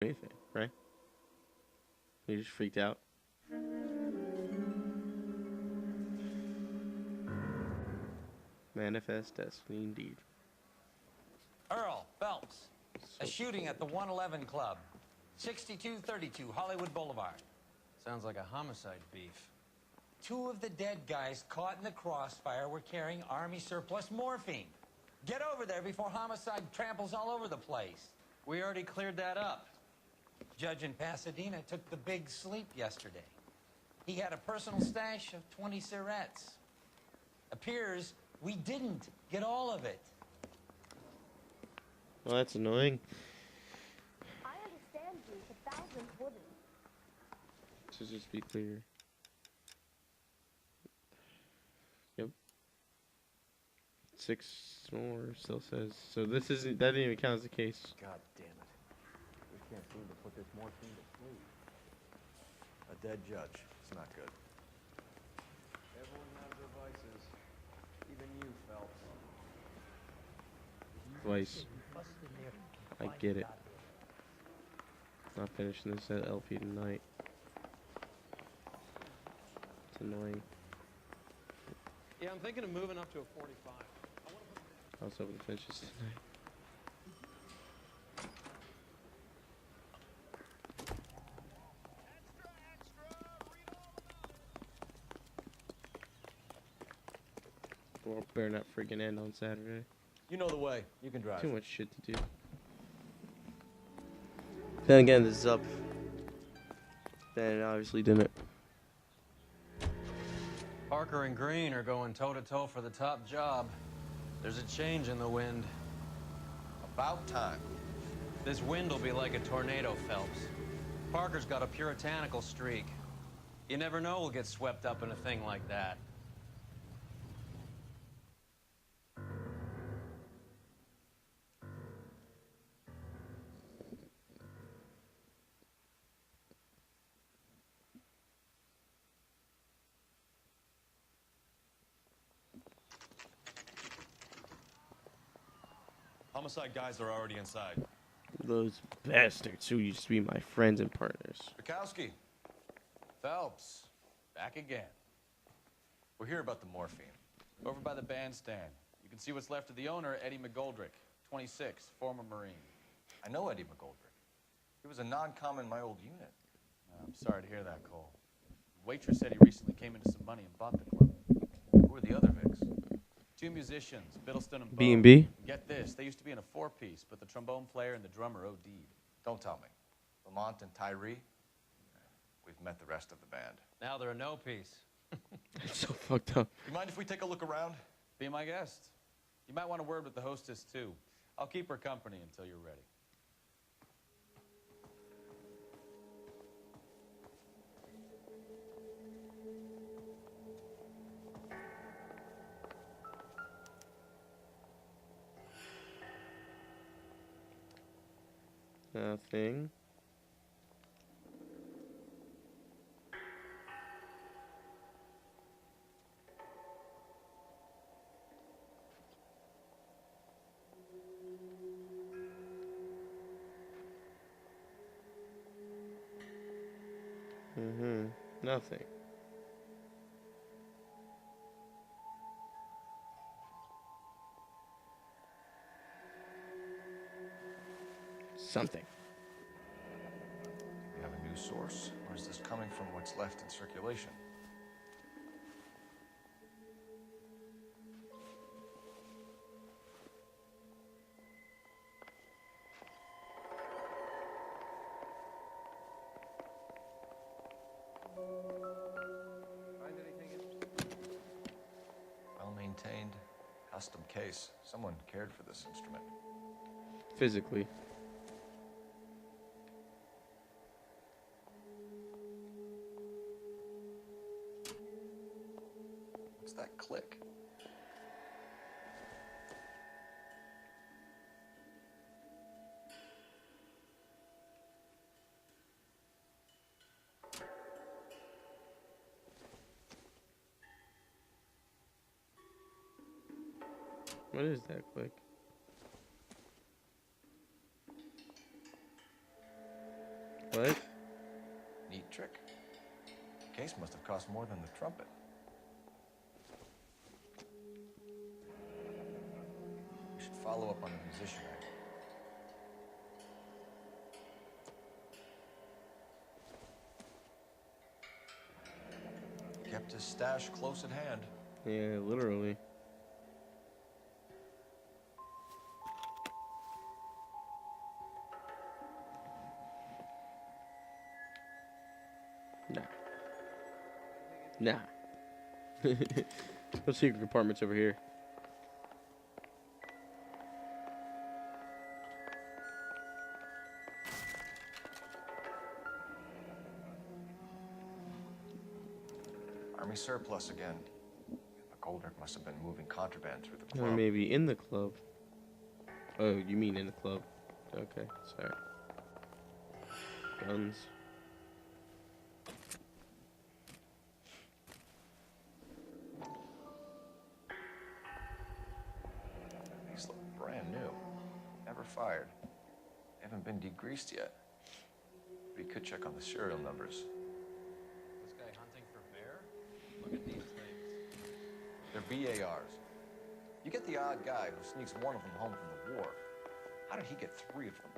anything, right? You just freaked out. Manifest destiny, indeed. Earl Phelps, a So shooting at the 111 Club, 6232 Hollywood Boulevard. Sounds like a homicide beef. Two of the dead guys caught in the crossfire were carrying Army surplus morphine. Get over there before homicide tramples all over the place. We already cleared that up. Judge in Pasadena took the big sleep yesterday. He had a personal stash of 20 cigarettes. Appears we didn't get all of it. well, that's annoying. I understand you, but thousands wouldn't. To just be clear. Yep. 6 more still says. So this isn't. That didn't even count as a case. God damn it. We can't seem to put this morphine to sleep. A dead judge. It's not good. Everyone has their vices. Even you, Phelps. Twice. I get it. Not finishing this at LP tonight. It's annoying. Yeah, I'm thinking of moving up to a 45. I was hoping to finish this tonight. Well, better not freaking end on Saturday. You know the way. You can drive. Too much shit to do. Then again, this is up. Then it obviously didn't. Parker and Green are going toe-to-toe for the top job. There's a change in the wind. About time. This wind will be like a tornado, Phelps. Parker's got a puritanical streak. You never know we'll get swept up in a thing like that. Homicide guys are already inside. Those bastards who used to be my friends and partners. Bukowski. Phelps. Back again. We're here about the morphine. Over by the bandstand. You can see what's left of the owner, Eddie McGoldrick, 26, former Marine. I know Eddie McGoldrick. He was a non-com in my old unit. I'm sorry to hear that, Cole. The waitress said he recently came into some money and bought the club. Who are the other Vics? Two musicians, Biddleston and Bowe. B&B? Get this, they used to be in a four-piece, but the trombone player and the drummer OD'd. Don't tell me. Lamont and Tyree? We've met the rest of the band. Now they're a no-piece. It's so fucked up. You mind if we take a look around? Be my guest. You might want a word with the hostess, too. I'll keep her company until you're ready. Nothing. Nothing. Something. We have a new source, or is this coming from what's left in circulation? Find anything interesting? Well-maintained, custom case. Someone cared for this instrument. Physically. What's that click? What is that click? What? Neat trick. The case must have cost more than the trumpet. We should follow up on the musician angle. Kept his stash close at hand. Yeah, literally. Nah. Nah. No secret compartments over here. Army surplus again. McGoldrick must have been moving contraband through the Or club. maybe in the club. Oh, you mean in the club. Okay, sorry. Guns. These look brand new. Never fired. They haven't been degreased yet. But you could check on the serial numbers. This guy hunting for bear? Look at these things. They're BARs. You get the odd guy who sneaks one of them home from the war. How did he get 3 of them?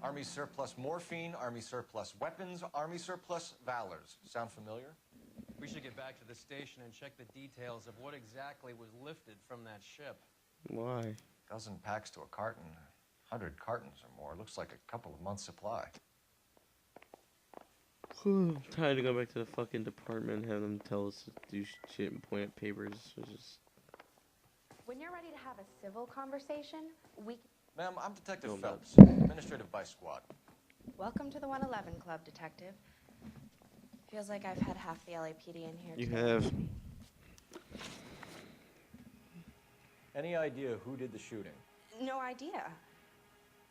Army surplus morphine, Army surplus weapons, Army surplus valors. Sound familiar? We should get back to the station and check the details of what exactly was lifted from that ship. Why? Dozen packs to a carton, 100 cartons or more. Looks like a couple of months' supply. I'm tired to go back to the fucking department and have them tell us to do shit and point at papers. It's just... When you're ready to have a civil conversation, we... Ma'am, I'm Detective No, Phelps, administrative by squad. Welcome to the 111 Club, Detective. Feels like I've had half the LAPD in here You today. have. Any idea who did the shooting? No idea.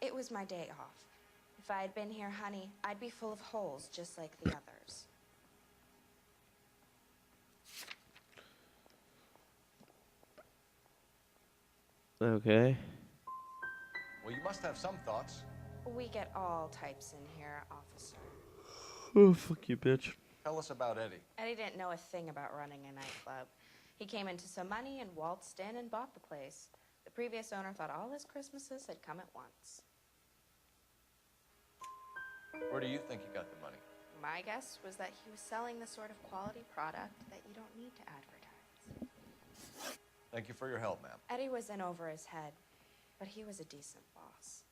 It was my day off. If I had been here, honey, I'd be full of holes just like the others. Okay. Well, you must have some thoughts. We get all types in here, officer. Oh, fuck you, bitch. Tell us about Eddie. Eddie didn't know a thing about running a nightclub. He came into some money and waltzed in and bought the place. The previous owner thought all his Christmases had come at once. Where do you think he got the money? My guess was that he was selling the sort of quality product that you don't need to advertise. Thank you for your help, ma'am. Eddie was in over his head, but he was a decent boss.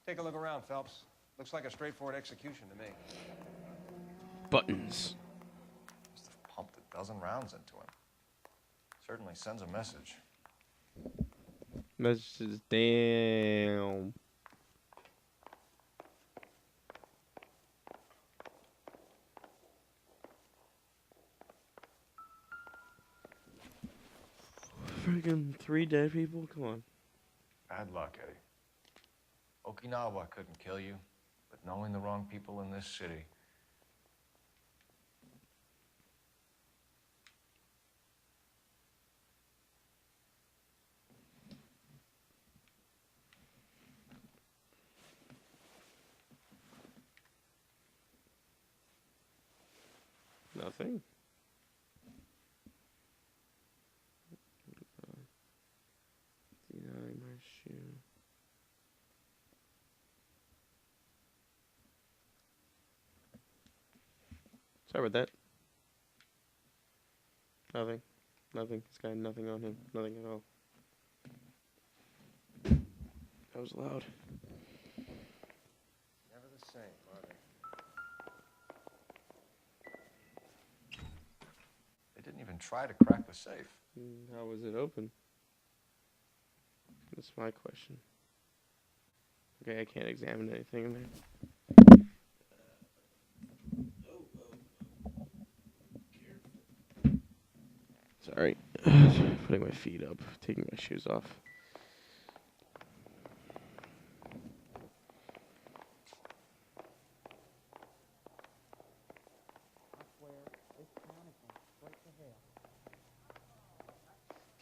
Take a look around, Phelps. Looks like a straightforward execution to me. Buttons. Must have pumped a dozen rounds into him. Certainly sends a message. Messages, damn. Freaking 3 dead people? Come on. Bad luck, Eddie. Okinawa couldn't kill you, but knowing the wrong people in this city. Nothing. My shoe. Sorry about that. Nothing. Nothing. This guy had nothing on him. Nothing at all. That was loud. Never the same, are they? They didn't even try to crack the safe. How was it open? That's my question. Okay, I can't examine anything in there. Sorry. Putting my feet up, taking my shoes off.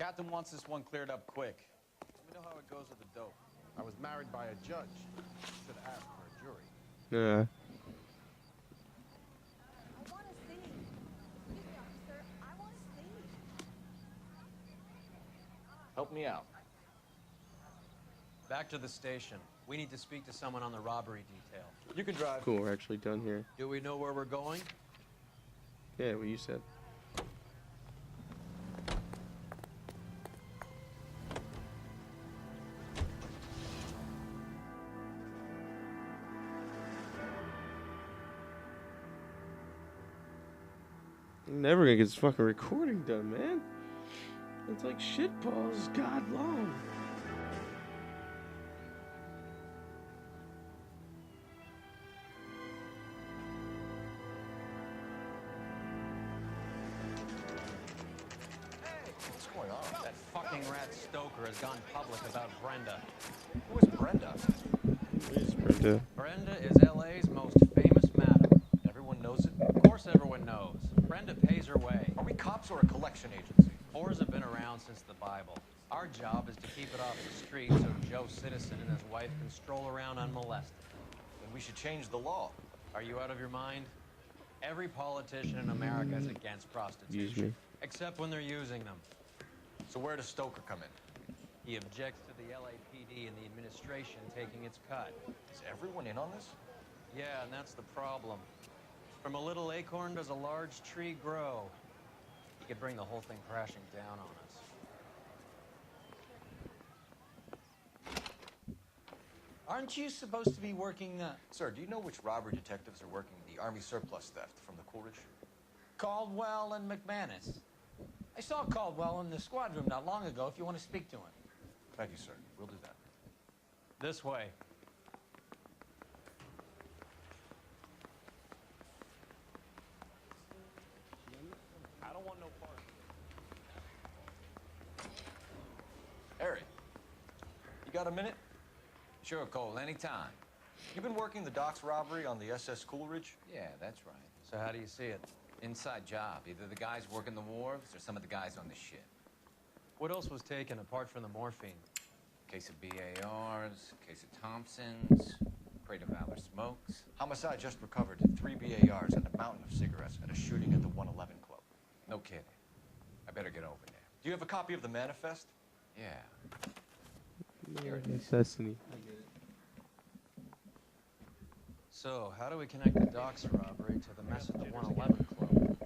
Captain wants this one cleared up quick. Let me know how it goes with the dope. I was married by a judge. Should have asked for a jury. Yeah. I want to see. Excuse me, officer. I want to see. Help me out. Back to the station. We need to speak to someone on the robbery detail. You can drive. Cool, we're actually done here. Do we know where we're going? Yeah, what you said. I'm never gonna get this fucking recording done, man. It's like shit balls god long. What's going on? That fucking rat Stoker has gone public about Brenda. Who is Brenda? Yes, Brenda. Brenda is LA's most famous madam. Everyone knows it? Of course everyone knows. Brenda pays her way. Are we cops or a collection agency? Whores have been around since the Bible. Our job is to keep it off the street so Joe Citizen and his wife can stroll around unmolested. Then we should change the law. Are you out of your mind? Every politician in America is against prostitution. Excuse me. Except when they're using them. So where does Stoker come in? He objects to the LAPD and the administration taking its cut. Is everyone in on this? Yeah, and that's the problem. From a little acorn does a large tree grow. He could bring the whole thing crashing down on us. Aren't you supposed to be working Sir, do you know which robbery detectives are working the Army surplus theft from the Coolidge? Caldwell and McManus? I saw Caldwell in the squad room not long ago if you want to speak to him. Thank you, sir. We'll do that. This way. I don't want no part. Harry, you got a minute? Sure, Cole, anytime. You've been working the docks robbery on the SS Coolidge? Yeah, that's right. So how do you see it? Inside job. Either the guys working the wharves or some of the guys on the ship. What else was taken apart from the morphine? Case of BARs, case of Thompsons, crate of Valor smokes. Homicide just recovered 3 BARs and a mountain of cigarettes at a shooting at the 111 Club. No kidding. I better get over there. Do you have a copy of the manifest? Yeah. Necessity. So, how do we connect the docks robbery to the mess at the 111 Club?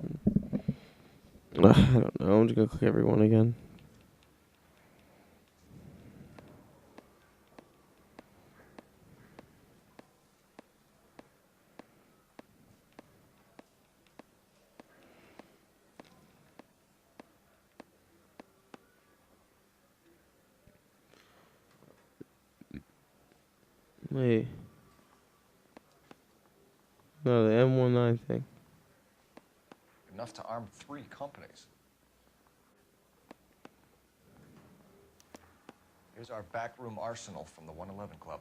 I don't know. I'm just gonna click everyone again. Wait. No, the M19 thing. Enough to arm 3 companies. Here's our backroom arsenal from the 111 Club.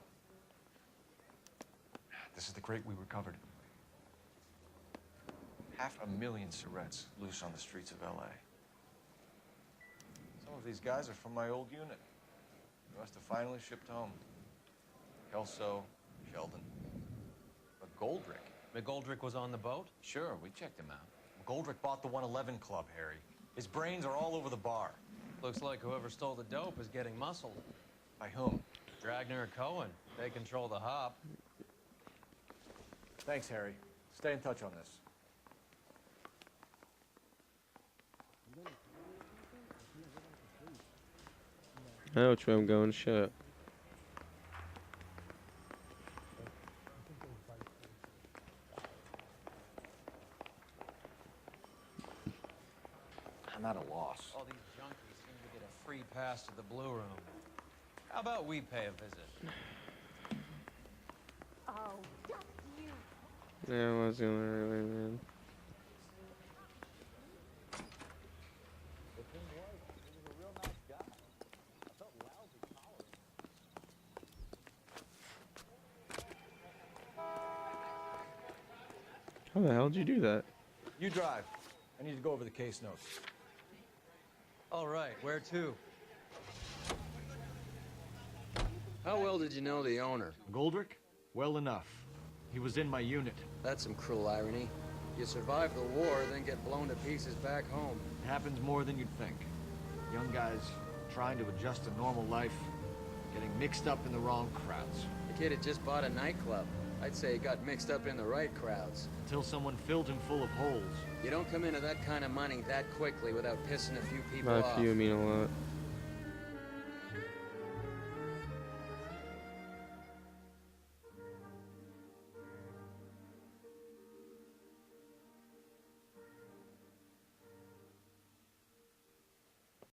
This is the crate we recovered. 500,000 cigarettes loose on the streets of LA. Some of these guys are from my old unit. The rest have finally shipped home. Kelso, Sheldon. But Goldrick. McGoldrick was on the boat? Sure, we checked him out. Goldrick bought the 111 Club, Harry. His brains are all over the bar. Looks like whoever stole the dope is getting muscled. By whom? Dragner or Cohen. They control the hop. Thanks, Harry. Stay in touch on this. I know which way I'm going. Shut up. I'm at a loss. All these junkies seem to get a free pass to the Blue Room. How about we pay a visit? Oh, duck you. Yeah, I was gonna really, man. The thing was, he was a real nice guy. I felt lousy collaring him. How the hell did you do that? You drive. I need to go over the case notes. All right, where to? How well did you know the owner? Goldrick? Well enough. He was in my unit. That's some cruel irony. You survive the war, then get blown to pieces back home. It happens more than you'd think. Young guys trying to adjust to normal life, getting mixed up in the wrong crowds. The kid had just bought a nightclub. I'd say he got mixed up in the right crowds. Until someone filled him full of holes. You don't come into that kind of money that quickly without pissing a few people By off. a few, I mean a lot.